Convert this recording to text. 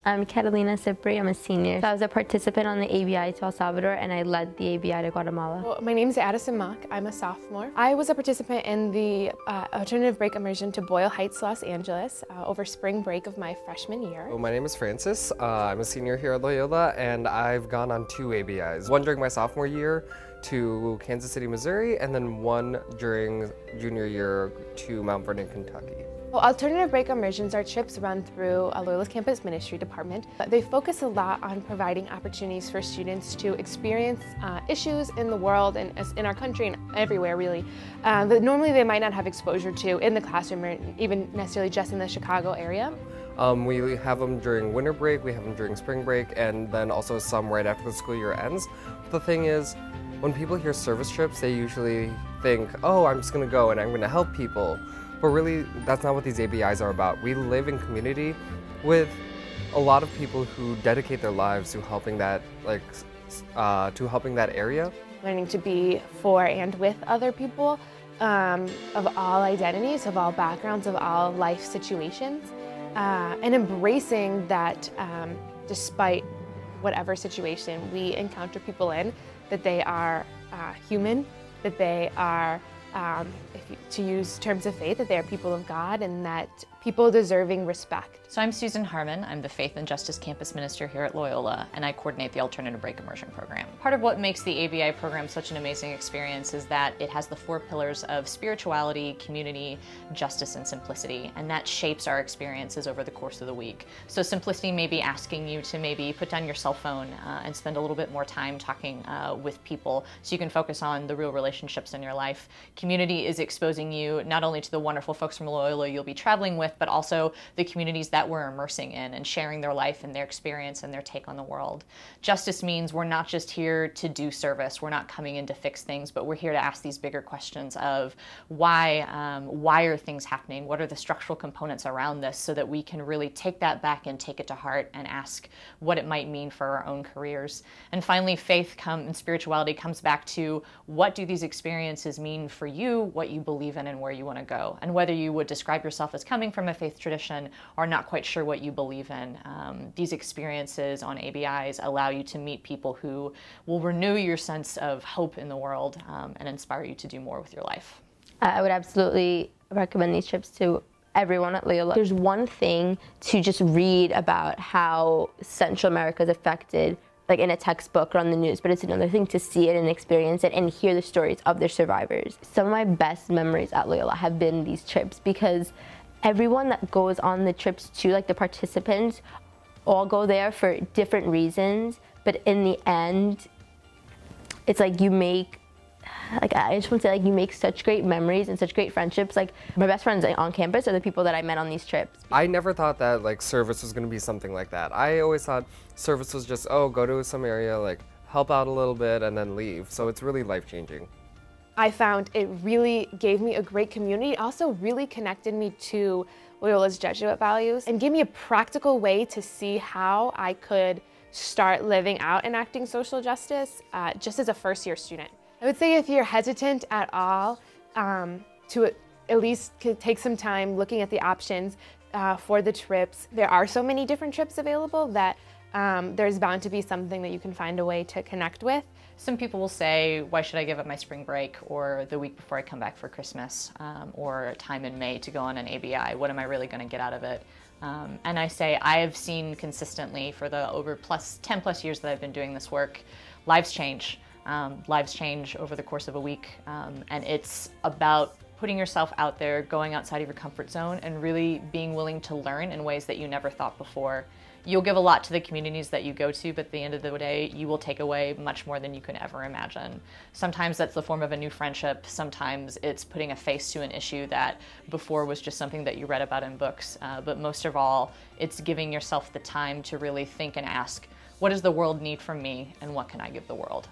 I'm Catalina Cipri, I'm a senior. So I was a participant on the ABI to El Salvador and I led the ABI to Guatemala. Well, my name is Addison Mock, I'm a sophomore. I was a participant in the alternative break immersion to Boyle Heights, Los Angeles over spring break of my freshman year. Well, my name is Francis, I'm a senior here at Loyola and I've gone on 2 ABIs. One during my sophomore year to Kansas City, Missouri, and then one during junior year to Mount Vernon, Kentucky. Well, alternative break immersions are trips run through Loyola's campus ministry department. They focus a lot on providing opportunities for students to experience issues in the world and in our country and everywhere really that normally they might not have exposure to in the classroom or even necessarily just in the Chicago area. We have them during winter break, we have them during spring break, and then also some right after the school year ends. But the thing is, when people hear service trips, they usually think, oh, I'm just going to go and I'm going to help people. But really, that's not what these ABIs are about. We live in community with a lot of people who dedicate their lives to helping that, area. Learning to be for and with other people of all identities, of all backgrounds, of all life situations, and embracing that despite whatever situation we encounter people in, that they are human, that they are, to use terms of faith, that they are people of God and that people deserving respect. So I'm Susan Harmon. I'm the Faith and Justice Campus Minister here at Loyola, and I coordinate the Alternative Break Immersion program. Part of what makes the ABI program such an amazing experience is that it has the 4 pillars of spirituality, community, justice, and simplicity, and that shapes our experiences over the course of the week. So simplicity may be asking you to maybe put down your cell phone and spend a little bit more time talking with people so you can focus on the real relationships in your life. Community is exposing you not only to the wonderful folks from Loyola you'll be traveling with, but also the communities that we're immersing in and sharing their life and their experience and their take on the world. Justice means we're not just here to do service, we're not coming in to fix things, but we're here to ask these bigger questions of why are things happening, what are the structural components around this, so that we can really take that back and take it to heart and ask what it might mean for our own careers. And finally, faith and spirituality comes back to what do these experiences mean for you, what you believe in, and where you want to go. And whether you would describe yourself as coming from a faith tradition or not quite sure what you believe in, these experiences on ABIs allow you to meet people who will renew your sense of hope in the world and inspire you to do more with your life. I would absolutely recommend these trips to everyone at Loyola. There's one thing to just read about how Central America is affected like in a textbook or on the news, but it's another thing to see it and experience it and hear the stories of their survivors. Some of my best memories at Loyola have been these trips because everyone that goes on the trips too, like the participants, all go there for different reasons, but in the end, it's like you make, I just want to say, you make such great memories and such great friendships. Like, my best friends on campus are the people that I met on these trips. I never thought that service was going to be something like that. I always thought service was just, oh, go to some area, help out a little bit and then leave. So it's really life-changing. I found it really gave me a great community. It also really connected me to Loyola's Jesuit values and gave me a practical way to see how I could start living out and enacting social justice just as a first-year student. I would say if you're hesitant at all to at least take some time looking at the options for the trips. There are so many different trips available that there's bound to be something that you can find a way to connect with. Some people will say, why should I give up my spring break or the week before I come back for Christmas or time in May to go on an ABI? What am I really going to get out of it? And I say, I have seen consistently for the over 10 plus years that I've been doing this work, lives change. Lives change over the course of a week, and it's about putting yourself out there, going outside of your comfort zone, and really being willing to learn in ways that you never thought before. You'll give a lot to the communities that you go to, but at the end of the day, you will take away much more than you can ever imagine. Sometimes that's the form of a new friendship. Sometimes it's putting a face to an issue that before was just something that you read about in books. But most of all, it's giving yourself the time to really think and ask, what does the world need from me, and what can I give the world?